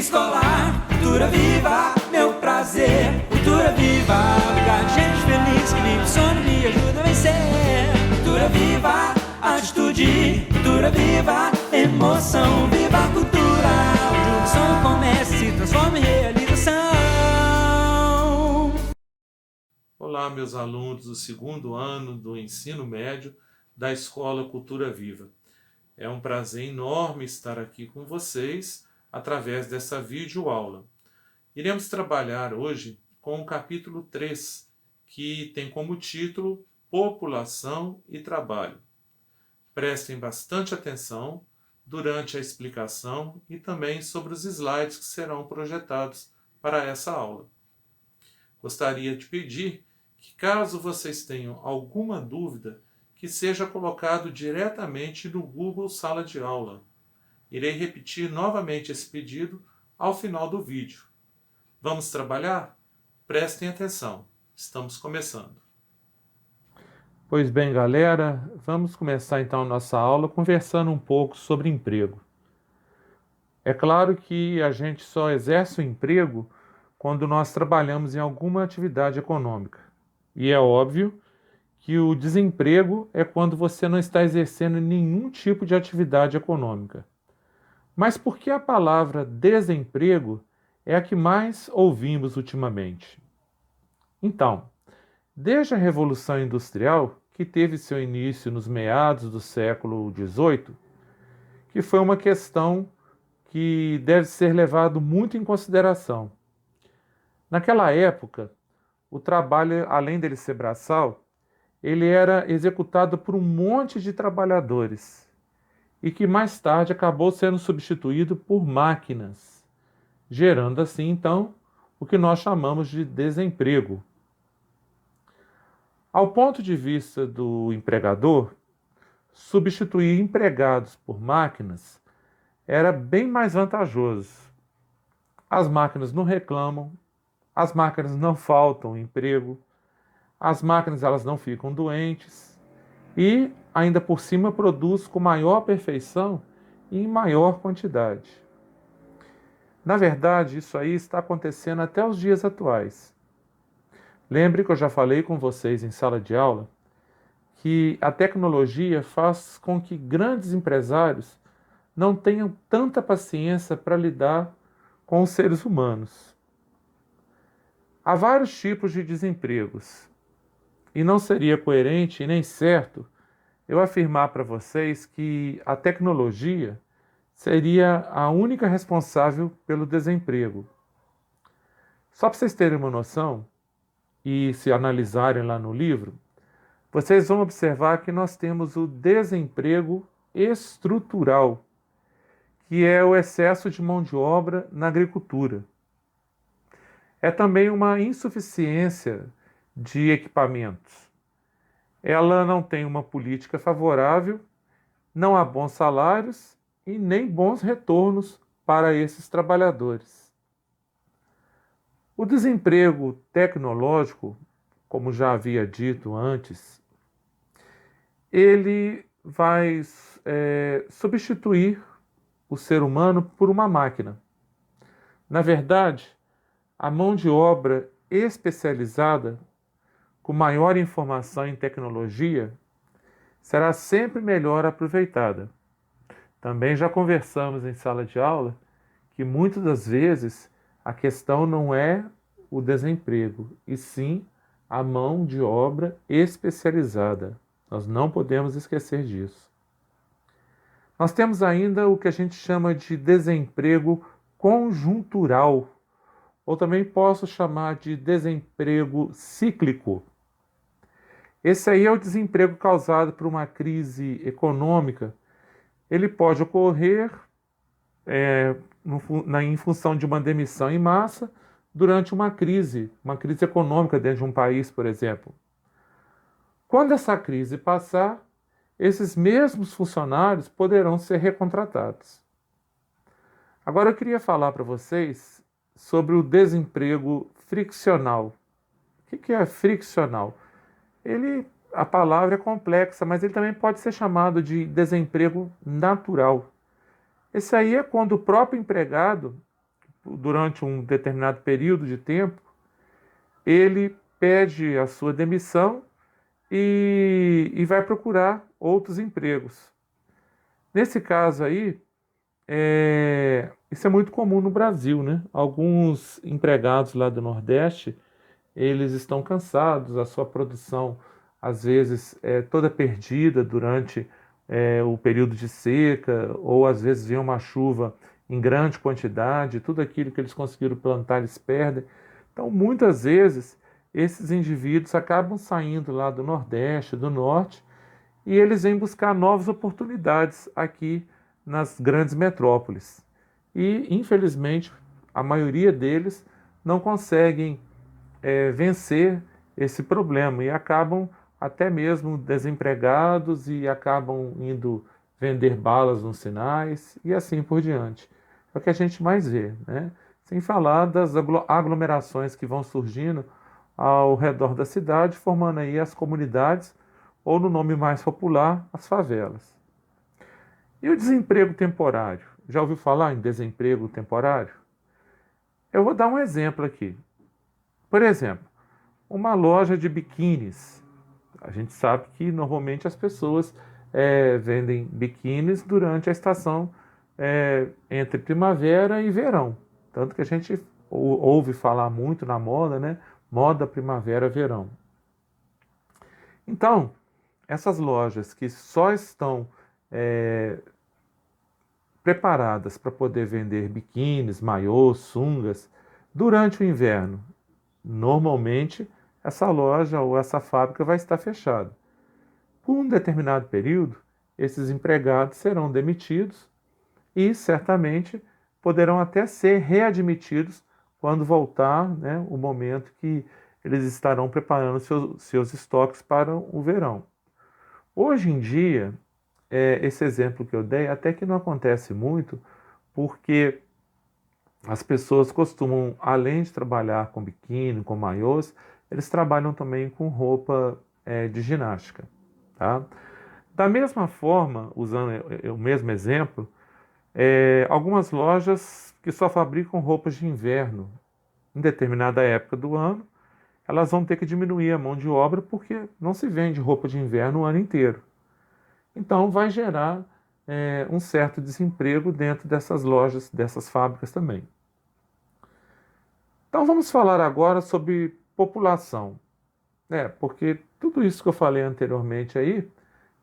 escolar. Cultura viva, meu prazer. Cultura viva, lugar de gente feliz que vive sonho e me ajuda a vencer. Cultura viva, atitude. Cultura viva, emoção. Viva a cultura, onde o sonho começa e se transforma em realização. Olá, meus alunos do segundo ano do ensino médio da Escola Cultura Viva. É um prazer enorme estar aqui com vocês através dessa videoaula. Iremos trabalhar hoje com o capítulo 3, que tem como título População e Trabalho. Prestem bastante atenção durante a explicação e também sobre os slides que serão projetados para essa aula. Gostaria de pedir que, caso vocês tenham alguma dúvida, que seja colocado diretamente no Google Sala de Aula. Irei repetir novamente esse pedido ao final do vídeo. Vamos trabalhar? Prestem atenção, estamos começando. Pois bem, galera, vamos começar então a nossa aula conversando um pouco sobre emprego. É claro que a gente só exerce o emprego quando nós trabalhamos em alguma atividade econômica. E é óbvio que o desemprego é quando você não está exercendo nenhum tipo de atividade econômica. Mas por que a palavra desemprego é a que mais ouvimos ultimamente? Então, desde a Revolução Industrial, que teve seu início nos meados do século XVIII, que foi uma questão que deve ser levado muito em consideração. Naquela época, o trabalho, além dele ser braçal, ele era executado por um monte de trabalhadores e que mais tarde acabou sendo substituído por máquinas, gerando assim, então, o que nós chamamos de desemprego. Ao ponto de vista do empregador, substituir empregados por máquinas era bem mais vantajoso. As máquinas não reclamam, as máquinas não faltam emprego, as máquinas elas não ficam doentes e, ainda por cima, produz com maior perfeição e em maior quantidade. Na verdade, isso aí está acontecendo até os dias atuais. Lembre que eu já falei com vocês em sala de aula que a tecnologia faz com que grandes empresários não tenham tanta paciência para lidar com os seres humanos. Há vários tipos de desempregos. E não seria coerente e nem certo eu afirmar para vocês que a tecnologia seria a única responsável pelo desemprego. Só para vocês terem uma noção, e se analisarem lá no livro, vocês vão observar que nós temos o desemprego estrutural, que é o excesso de mão de obra na agricultura. É também uma insuficiência de equipamentos. Ela não tem uma política favorável, não há bons salários e nem bons retornos para esses trabalhadores. O desemprego tecnológico, como já havia dito antes, ele vai substituir o ser humano por uma máquina. Na verdade, a mão de obra especializada com maior informação em tecnologia, será sempre melhor aproveitada. Também já conversamos em sala de aula que muitas das vezes a questão não é o desemprego, e sim a mão de obra especializada. Nós não podemos esquecer disso. Nós temos ainda o que a gente chama de desemprego conjuntural, ou também posso chamar de desemprego cíclico. Esse aí é o desemprego causado por uma crise econômica. Ele pode ocorrer em função de uma demissão em massa durante uma crise econômica dentro de um país, por exemplo. Quando essa crise passar, esses mesmos funcionários poderão ser recontratados. Agora eu queria falar para vocês sobre o desemprego friccional. O que é friccional? A palavra é complexa, mas ele também pode ser chamado de desemprego natural. Esse aí é quando o próprio empregado durante um determinado período de tempo, ele pede a sua demissão e vai procurar outros empregos. Nesse caso aí, isso é muito comum no Brasil, né? Alguns empregados lá do Nordeste, eles estão cansados, a sua produção às vezes é toda perdida durante o período de seca, ou às vezes vem uma chuva em grande quantidade, tudo aquilo que eles conseguiram plantar eles perdem. Então, muitas vezes, esses indivíduos acabam saindo lá do Nordeste, do Norte, e eles vêm buscar novas oportunidades aqui nas grandes metrópoles. E, infelizmente, a maioria deles não conseguem vencer esse problema e acabam até mesmo desempregados e acabam indo vender balas nos sinais e assim por diante. É o que a gente mais vê, né? Sem falar das aglomerações que vão surgindo ao redor da cidade, formando aí as comunidades, ou no nome mais popular, as favelas. E o desemprego temporário? Já ouviu falar em desemprego temporário? Eu vou dar um exemplo aqui. Por exemplo, uma loja de biquínis. A gente sabe que normalmente as pessoas vendem biquínis durante a estação entre primavera e verão. Tanto que a gente ouve falar muito na moda, né? Moda primavera-verão. Então, essas lojas que só estão preparadas para poder vender biquínis, maiôs, sungas, durante o inverno, normalmente essa loja ou essa fábrica vai estar fechada. Por um determinado período, esses empregados serão demitidos e certamente poderão até ser readmitidos quando voltar, né, o momento que eles estarão preparando seus estoques para o verão. Hoje em dia, esse exemplo que eu dei até que não acontece muito, porque as pessoas costumam, além de trabalhar com biquíni, com maiôs, eles trabalham também com roupa de ginástica. Tá? Da mesma forma, usando o mesmo exemplo, algumas lojas que só fabricam roupas de inverno em determinada época do ano, elas vão ter que diminuir a mão de obra porque não se vende roupa de inverno o ano inteiro. Então vai gerar um certo desemprego dentro dessas lojas, dessas fábricas também. Então vamos falar agora sobre população. Porque tudo isso que eu falei anteriormente aí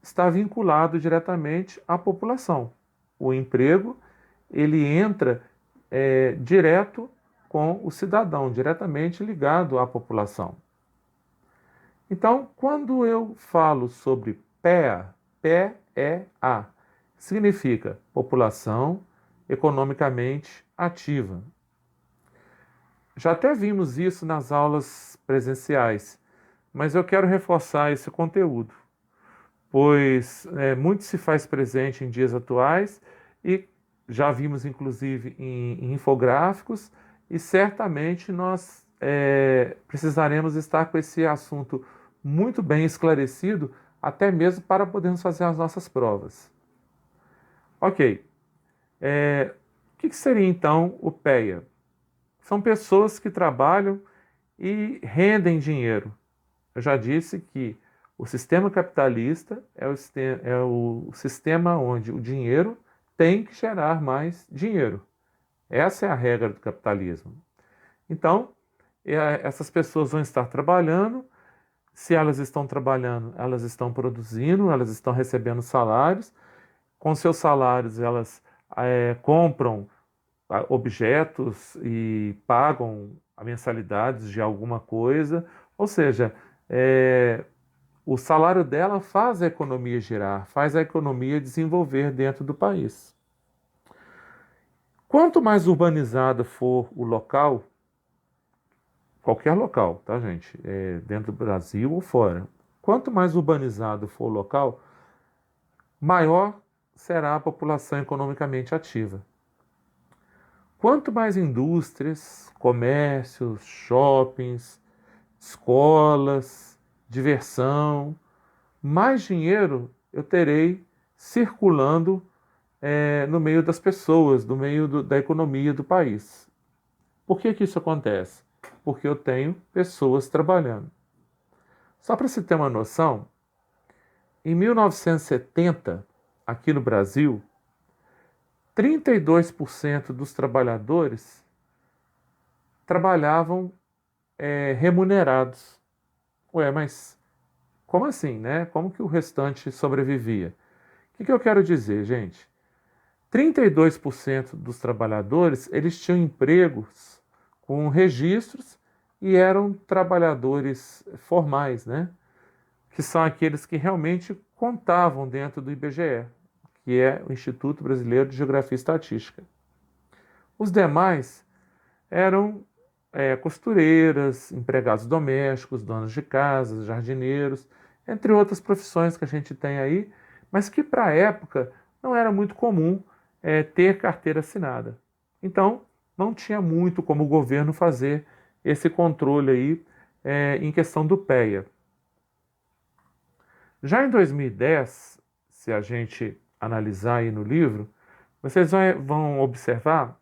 está vinculado diretamente à população. O emprego, ele entra direto com o cidadão, diretamente ligado à população. Então, quando eu falo sobre PEA, P-E-A, significa população economicamente ativa. Já até vimos isso nas aulas presenciais, mas eu quero reforçar esse conteúdo, pois muito se faz presente em dias atuais e já vimos inclusive em infográficos e certamente nós precisaremos estar com esse assunto muito bem esclarecido, até mesmo para podermos fazer as nossas provas. Ok. O que seria então o PEA? São pessoas que trabalham e rendem dinheiro. Eu já disse que o sistema capitalista é o sistema onde o dinheiro tem que gerar mais dinheiro. Essa é a regra do capitalismo. Então, essas pessoas vão estar trabalhando. Se elas estão trabalhando, elas estão produzindo, elas estão recebendo salários. Com seus salários, elas compram objetos e pagam mensalidades de alguma coisa. Ou seja, o salário dela faz a economia girar, faz a economia desenvolver dentro do país. Quanto mais urbanizado for o local, qualquer local, tá, gente? Dentro do Brasil ou fora. Quanto mais urbanizado for o local, maior será a população economicamente ativa. Quanto mais indústrias, comércios, shoppings, escolas, diversão, mais dinheiro eu terei circulando no meio das pessoas, no meio da economia do país. Por que isso acontece? Porque eu tenho pessoas trabalhando. Só para você ter uma noção, em 1970, aqui no Brasil, 32% dos trabalhadores trabalhavam remunerados. Ué, mas como assim, né? Como que o restante sobrevivia? O que eu quero dizer, gente? 32% dos trabalhadores, eles tinham empregos com registros e eram trabalhadores formais, né? Que são aqueles que realmente contavam dentro do IBGE, que é o Instituto Brasileiro de Geografia e Estatística. Os demais eram costureiras, empregados domésticos, donos de casas, jardineiros, entre outras profissões que a gente tem aí, mas que para a época não era muito comum ter carteira assinada. Então, não tinha muito como o governo fazer esse controle aí em questão do PEA. Já em 2010, se a gente analisar aí no livro, vocês vão observar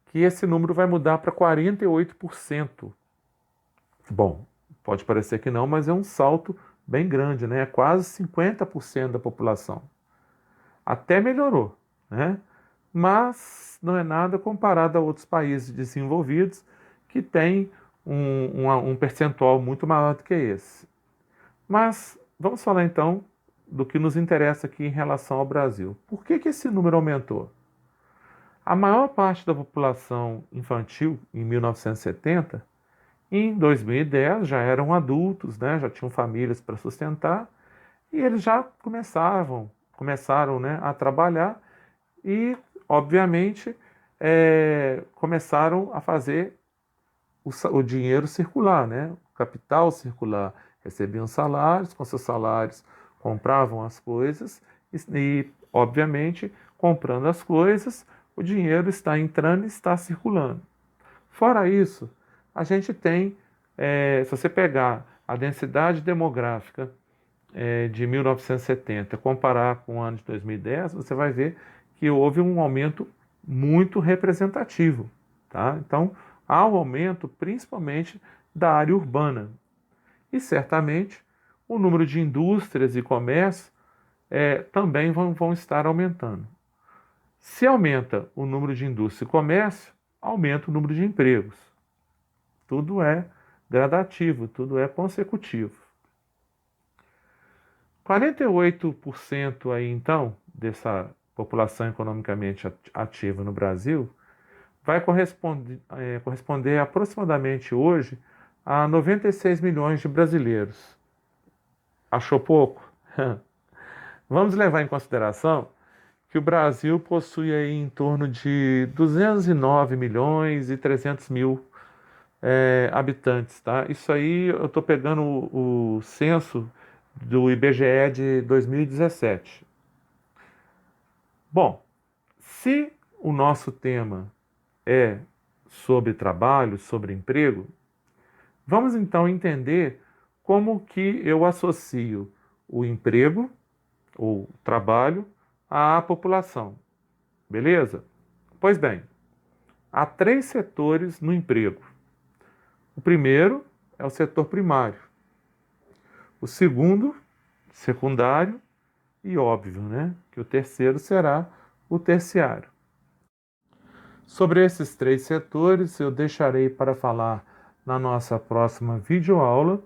que esse número vai mudar para 48%. Bom, pode parecer que não, mas é um salto bem grande, né? É quase 50% da população. Até melhorou, né? Mas não é nada comparado a outros países desenvolvidos que têm um percentual muito maior do que esse. Mas vamos falar então do que nos interessa aqui em relação ao Brasil. Por que esse número aumentou? A maior parte da população infantil em 1970, em 2010 já eram adultos, né? Já tinham famílias para sustentar e eles já começaram, né, a trabalhar e, obviamente, começaram a fazer o dinheiro circular, né? O capital circular. Recebiam salários, com seus salários compravam as coisas e, obviamente, comprando as coisas, o dinheiro está entrando e está circulando. Fora isso, a gente tem, se você pegar a densidade demográfica de 1970 comparar com o ano de 2010, você vai ver que houve um aumento muito representativo. Tá? Então, há um aumento principalmente da área urbana. E certamente o número de indústrias e comércio também vão estar aumentando. Se aumenta o número de indústria e comércio, aumenta o número de empregos. Tudo é gradativo, tudo é consecutivo. 48% aí então dessa população economicamente ativa no Brasil vai corresponder aproximadamente hoje a 96 milhões de brasileiros. Achou pouco? Vamos levar em consideração que o Brasil possui aí em torno de 209 milhões e 300 mil habitantes. Tá? Isso aí eu estou pegando o censo do IBGE de 2017. Bom, se o nosso tema é sobre trabalho, sobre emprego, vamos então entender como que eu associo o emprego, ou trabalho, à população. Beleza? Pois bem, há 3 setores no emprego. O primeiro é o setor primário. O segundo, secundário, e óbvio, né, que o terceiro será o terciário. Sobre esses 3 setores eu deixarei para falar na nossa próxima videoaula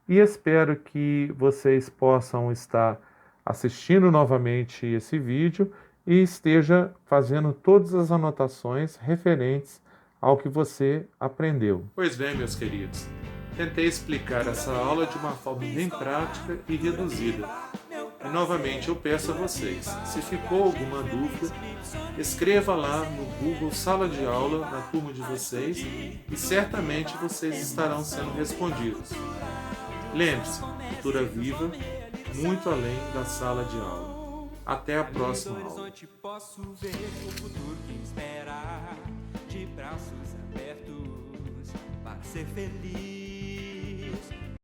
e espero que vocês possam estar assistindo novamente esse vídeo e esteja fazendo todas as anotações referentes ao que você aprendeu. Pois bem, meus queridos, tentei explicar essa aula de uma forma bem prática e reduzida. E novamente eu peço a vocês, se ficou alguma dúvida, escreva lá no Google Sala de Aula na turma de vocês e certamente vocês estarão sendo respondidos. Lembre-se, cultura viva, muito além da sala de aula. Até a próxima aula. Posso ver o futuro que me espera, de braços abertos para ser feliz.